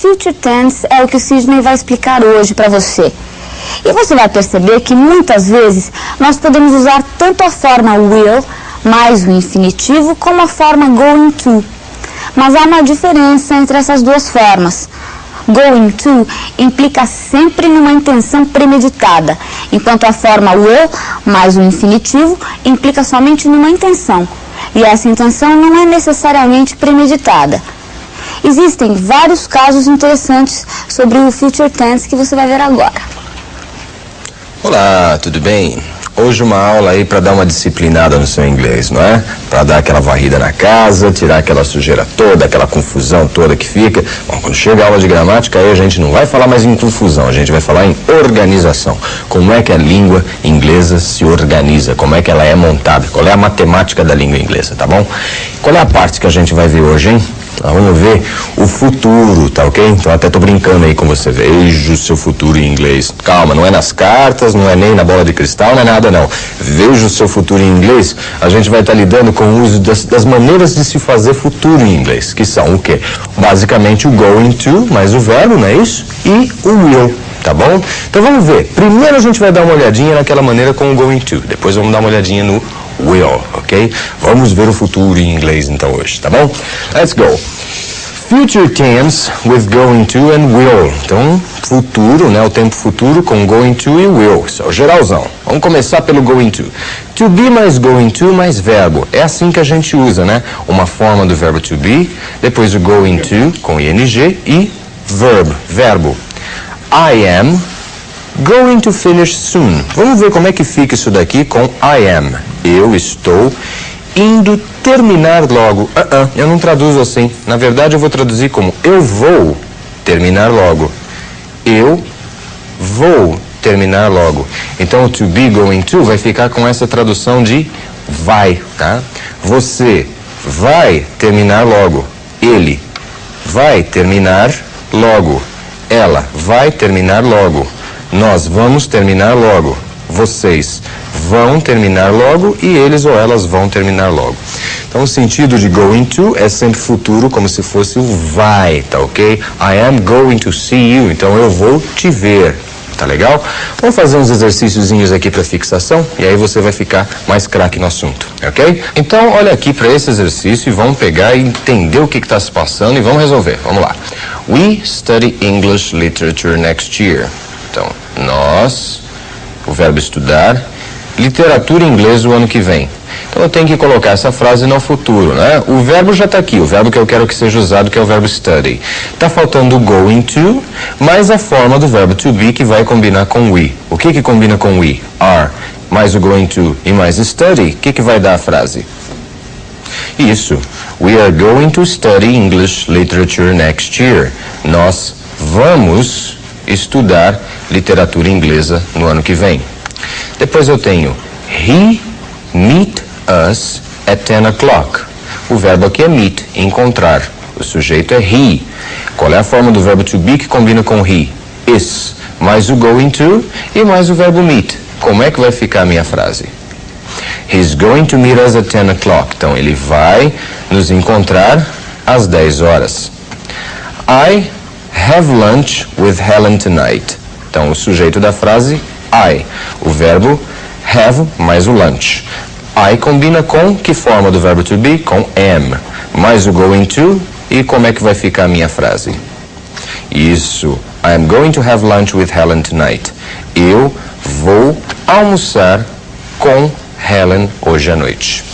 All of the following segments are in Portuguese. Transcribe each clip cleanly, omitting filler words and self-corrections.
Future Tense é o que o Sidney vai explicar hoje para você. E você vai perceber que muitas vezes nós podemos usar tanto a forma will mais o infinitivo como a forma going to. Mas há uma diferença entre essas duas formas. Going to implica sempre numa intenção premeditada, enquanto a forma will mais o infinitivo implica somente numa intenção. E essa intenção não é necessariamente premeditada. Existem vários casos interessantes sobre o Future Tense que você vai ver agora. Olá, tudo bem? Hoje uma aula aí para dar uma disciplinada no seu inglês, não é? Para dar aquela varrida na casa, tirar aquela sujeira toda, aquela confusão toda que fica. Bom, quando chega a aula de gramática aí a gente não vai falar mais em confusão, a gente vai falar em organização. Como é que a língua inglesa se organiza, como é que ela é montada, qual é a matemática da língua inglesa, tá bom? Qual é a parte que a gente vai ver hoje, hein? Nós vamos ver o futuro, tá ok? Então até tô brincando aí com você. Veja o seu futuro em inglês. Calma, não é nas cartas, não é nem na bola de cristal, não é nada não. Veja o seu futuro em inglês. A gente vai estar lidando com o uso das maneiras de se fazer futuro em inglês, que são o quê? Basicamente o going to, mais o verbo, não é isso? E o will, tá bom? Então vamos ver. Primeiro a gente vai dar uma olhadinha naquela maneira com o going to. Depois vamos dar uma olhadinha no will, ok? Vamos ver o futuro em inglês então hoje, tá bom? Let's go. Future tense with going to and will. Então, futuro, né? O tempo futuro com going to e will. Isso é o geralzão. Vamos começar pelo going to. To be mais going to mais verbo. É assim que a gente usa, né? Uma forma do verbo to be, depois o going to com ing e verbo. I am going to finish soon. Vamos ver como é que fica isso daqui com I am. Eu estou indo terminar logo. Eu não traduzo assim. Na verdade, eu vou traduzir como eu vou terminar logo. Eu vou terminar logo. Então, o to be going to vai ficar com essa tradução de vai, tá? Você vai terminar logo. Ele vai terminar logo. Ela vai terminar logo. Nós vamos terminar logo. Vocês vão terminar logo e eles ou elas vão terminar logo. Então, o sentido de going to é sempre futuro, como se fosse o vai, tá ok? I am going to see you. Então, eu vou te ver. Tá legal? Vamos fazer uns exercíciozinhos aqui para fixação e aí você vai ficar mais craque no assunto, ok? Então, olha aqui para esse exercício e vamos pegar e entender o que está se passando e vamos resolver. Vamos lá. We study English literature next year. Então, nós, o verbo estudar, literatura em inglês o ano que vem. Então eu tenho que colocar essa frase no futuro, né? O verbo já está aqui, o verbo que eu quero que seja usado, que é o verbo study. Está faltando o going to, mais a forma do verbo to be, que vai combinar com we. O que combina com we? Are, mais o going to e mais study, o que vai dar a frase? Isso. We are going to study English literature next year. Nós vamos estudar literatura inglesa no ano que vem. Depois eu tenho he meet us at 10 o'clock. O verbo aqui é meet, encontrar. O sujeito é he. Qual é a forma do verbo to be que combina com he? Is, mais o going to e mais o verbo meet. Como é que vai ficar a minha frase? He's going to meet us at 10 o'clock. Então ele vai nos encontrar às 10 horas. I have lunch with Helen tonight. Então o sujeito da frase I. O verbo have mais o lunch. I combina com que forma do verbo to be? Com am. Mais o going to e como é que vai ficar a minha frase? Isso. I am going to have lunch with Helen tonight. Eu vou almoçar com Helen hoje à noite.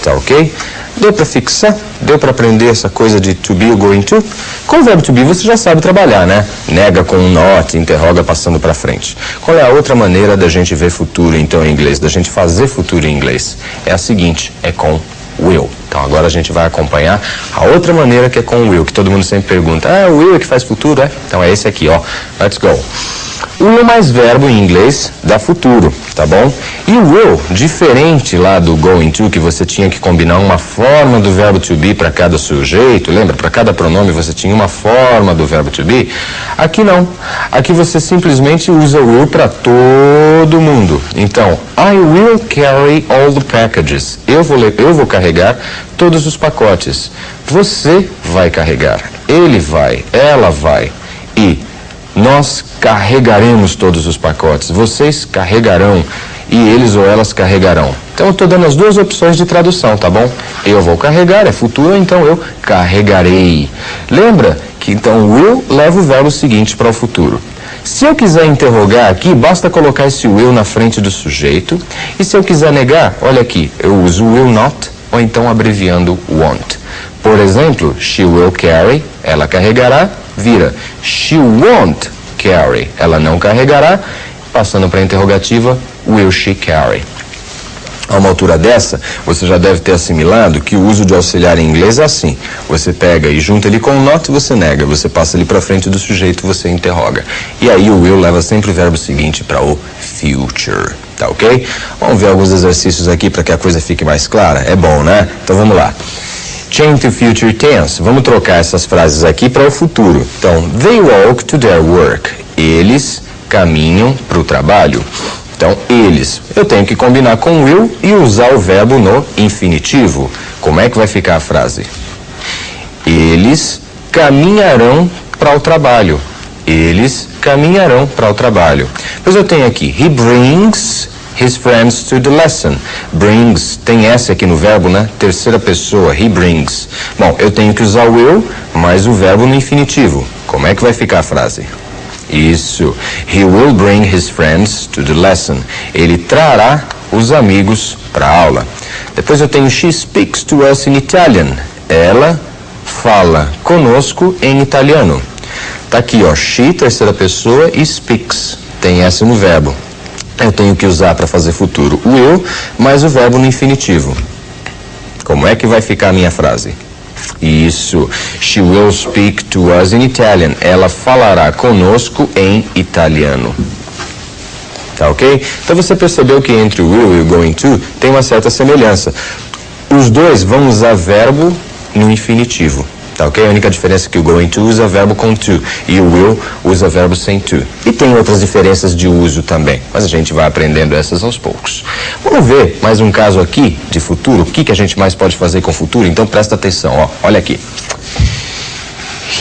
Tá ok? Deu para fixar? Deu para aprender essa coisa de to be ou going to? Com o verbo to be você já sabe trabalhar, né? Nega com um not, interroga passando para frente. Qual é a outra maneira da gente ver futuro, então, em inglês? Da gente fazer futuro em inglês? É a seguinte, é com will. Então, agora a gente vai acompanhar a outra maneira que é com will, que todo mundo sempre pergunta, o will é que faz futuro, é? Então, é esse aqui, ó. Let's go. O will mais verbo em inglês dá futuro, tá bom? E o will, diferente lá do going to, que você tinha que combinar uma forma do verbo to be para cada sujeito, lembra? Para cada pronome você tinha uma forma do verbo to be. Aqui não. Aqui você simplesmente usa o will para todo mundo. Então, I will carry all the packages. Eu vou carregar todos os pacotes. Você vai carregar. ele vai, ela vai. E nós carregaremos todos os pacotes. Vocês carregarão e eles ou elas carregarão. Então eu estou dando as duas opções de tradução, tá bom? Eu vou carregar, é futuro, então eu carregarei. Lembra que então will leva o verbo seguinte para o futuro. Se eu quiser interrogar aqui, basta colocar esse will na frente do sujeito. E se eu quiser negar, olha aqui, eu uso will not ou então abreviando won't. Por exemplo, she will carry, ela carregará, vira she won't carry, ela não carregará, passando para a interrogativa, will she carry. A uma altura dessa, você já deve ter assimilado que o uso de auxiliar em inglês é assim. Você pega e junta ele com o not, você nega. Você passa ele para frente do sujeito, você interroga. E aí o will leva sempre o verbo seguinte para o future. Tá ok? Vamos ver alguns exercícios aqui para que a coisa fique mais clara. É bom, né? Então vamos lá. Change to future tense. Vamos trocar essas frases aqui para o futuro. Então, they walk to their work. Eles caminham para o trabalho. Então, eles. Eu tenho que combinar com will e usar o verbo no infinitivo. Como é que vai ficar a frase? Eles caminharão para o trabalho. Eles caminharão para o trabalho. Pois eu tenho aqui, he brings his friends to the lesson. Brings, tem S aqui no verbo, né? Terceira pessoa, he brings. Bom, eu tenho que usar o will mais o verbo no infinitivo. Como é que vai ficar a frase? Isso. He will bring his friends to the lesson. Ele trará os amigos para a aula. Depois eu tenho she speaks to us in Italian. Ela fala conosco em italiano. Tá aqui, ó, she, terceira pessoa, e speaks. Tem S no verbo. Eu tenho que usar para fazer futuro o will mais o verbo no infinitivo. Como é que vai ficar a minha frase? Isso. She will speak to us in Italian. Ela falará conosco em italiano. Tá ok? Então você percebeu que entre o will e o going to tem uma certa semelhança. Os dois vão usar verbo no infinitivo. Tá ok? A única diferença é que o going to usa verbo com to e o will usa verbo sem to. E tem outras diferenças de uso também, mas a gente vai aprendendo essas aos poucos. Vamos ver mais um caso aqui de futuro. O que a gente mais pode fazer com o futuro? Então presta atenção, ó. Olha aqui.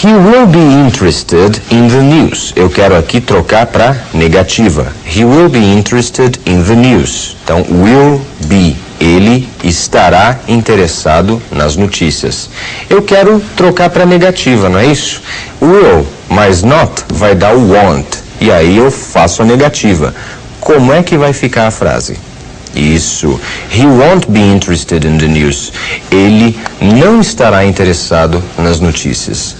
He will be interested in the news. Eu quero aqui trocar para negativa. He will be interested in the news. Então, will be. Ele estará interessado nas notícias. Eu quero trocar para negativa, não é isso? Will mais not vai dar o won't. E aí eu faço a negativa. Como é que vai ficar a frase? Isso. He won't be interested in the news. Ele não estará interessado nas notícias.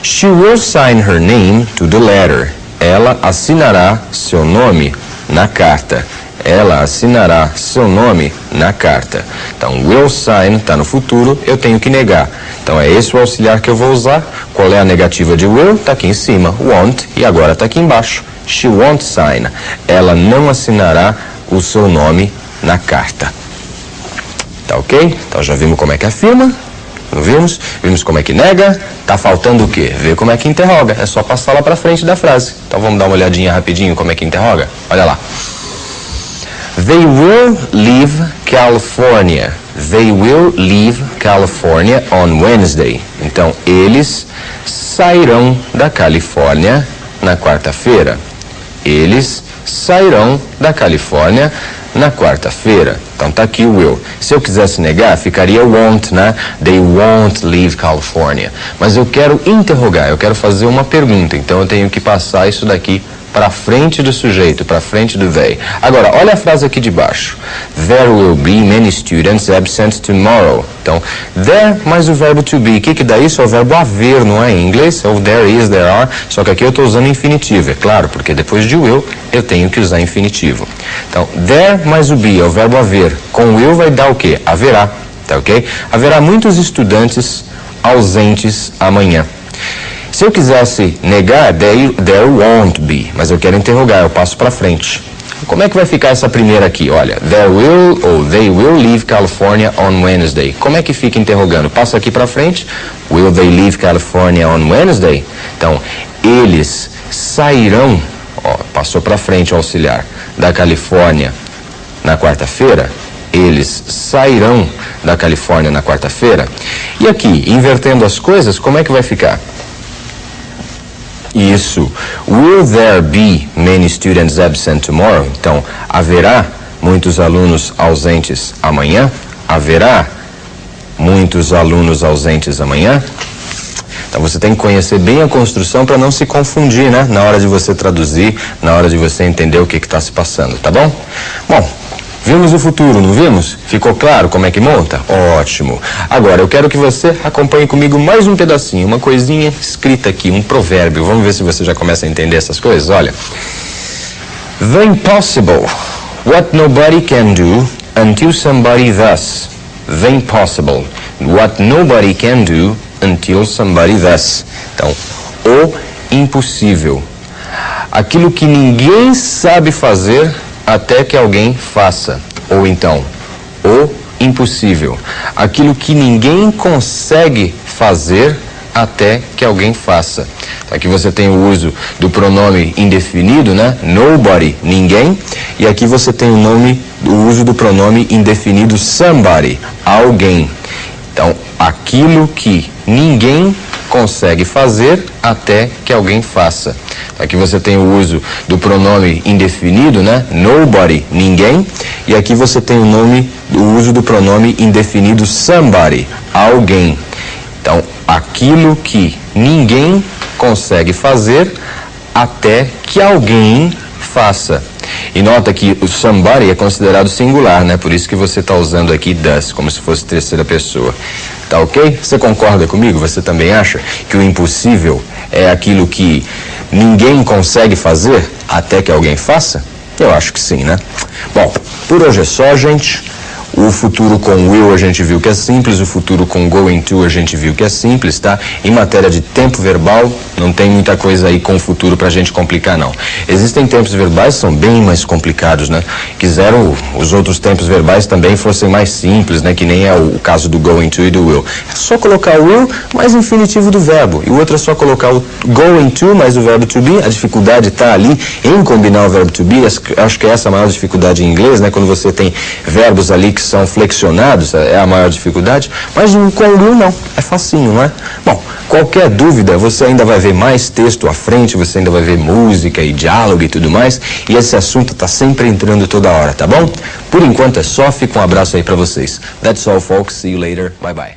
She will sign her name to the letter. Ela assinará seu nome na carta. Ela assinará seu nome na carta. Então, will sign está no futuro, eu tenho que negar. Então, é esse o auxiliar que eu vou usar. Qual é a negativa de will? Está aqui em cima, won't, e agora está aqui embaixo. She won't sign. Ela não assinará o seu nome na carta. Tá ok? Então, já vimos como é que afirma. Não vimos? Vimos como é que nega. Tá faltando o quê? Ver como é que interroga. É só passar lá para frente da frase. Então, vamos dar uma olhadinha rapidinho como é que interroga? Olha lá. They will leave California. They will leave California on Wednesday. Então, eles sairão da Califórnia na quarta-feira. Eles sairão da Califórnia na quarta-feira. Então, tá aqui o will. Se eu quisesse negar, ficaria won't, né? They won't leave California. Mas eu quero interrogar, eu quero fazer uma pergunta. Então, eu tenho que passar isso daqui para frente do sujeito, para frente do they. Agora, olha a frase aqui de baixo. There will be many students absent tomorrow. Então, there mais o verbo to be. O que dá isso? É o verbo haver, não é em inglês? Ou there is, there are. Só que aqui eu estou usando infinitivo, é claro, porque depois de will eu tenho que usar infinitivo. Então, there mais o be é o verbo haver. Com will vai dar o quê? Haverá, tá ok? Haverá muitos estudantes ausentes amanhã. Se eu quisesse negar, there won't be, mas eu quero interrogar, eu passo para frente. Como é que vai ficar essa primeira aqui? Olha, there will ou they will leave California on Wednesday. Como é que fica interrogando? Passo aqui para frente. Will they leave California on Wednesday? Então, eles sairão, ó, passou para frente o auxiliar, da Califórnia na quarta-feira. Eles sairão da Califórnia na quarta-feira. E aqui, invertendo as coisas, como é que vai ficar? Isso. Will there be many students absent tomorrow? Então, haverá muitos alunos ausentes amanhã? Haverá muitos alunos ausentes amanhã? Então você tem que conhecer bem a construção para não se confundir, né? Na hora de você traduzir, na hora de você entender o que está se passando, tá bom? Bom, vimos o futuro, não vimos? Ficou claro como é que monta? Ótimo. Agora, eu quero que você acompanhe comigo mais um pedacinho, uma coisinha escrita aqui, um provérbio. Vamos ver se você já começa a entender essas coisas. Olha. The impossible. What nobody can do until somebody does. The impossible. What nobody can do until somebody does. Então, o impossível. Aquilo que ninguém sabe fazer até que alguém faça. Ou então, o impossível. Aquilo que ninguém consegue fazer até que alguém faça. Aqui você tem o uso do pronome indefinido, né? Nobody, ninguém. E aqui você tem o uso do pronome indefinido somebody, alguém. Então, aquilo que ninguém consegue fazer até que alguém faça. Aqui você tem o uso do pronome indefinido, né? Nobody, ninguém. E aqui você tem o uso do pronome indefinido somebody, alguém. Então, aquilo que ninguém consegue fazer até que alguém faça. E nota que o somebody é considerado singular, né? Por isso que você está usando aqui does, como se fosse terceira pessoa. Tá ok? Você concorda comigo? Você também acha que o impossível é aquilo que ninguém consegue fazer até que alguém faça? Eu acho que sim, né? Bom, por hoje é só, gente. O futuro com will a gente viu que é simples, o futuro com going to a gente viu que é simples, tá? Em matéria de tempo verbal, não tem muita coisa aí com o futuro pra gente complicar, não. Existem tempos verbais que são bem mais complicados, né? Quiseram os outros tempos verbais também fossem mais simples, né? Que nem é o caso do going to e do will. É só colocar o will mais o infinitivo do verbo. E o outro é só colocar o going to mais o verbo to be. A dificuldade tá ali em combinar o verbo to be. Acho que essa é a maior dificuldade em inglês, né? Quando você tem verbos ali que são flexionados, é a maior dificuldade, mas com o will não, é facinho, não é? Bom, qualquer dúvida, você ainda vai ver mais texto à frente, você ainda vai ver música e diálogo e tudo mais, e esse assunto tá sempre entrando toda hora, tá bom? Por enquanto é só, fica um abraço aí pra vocês. That's all, folks, see you later, bye bye.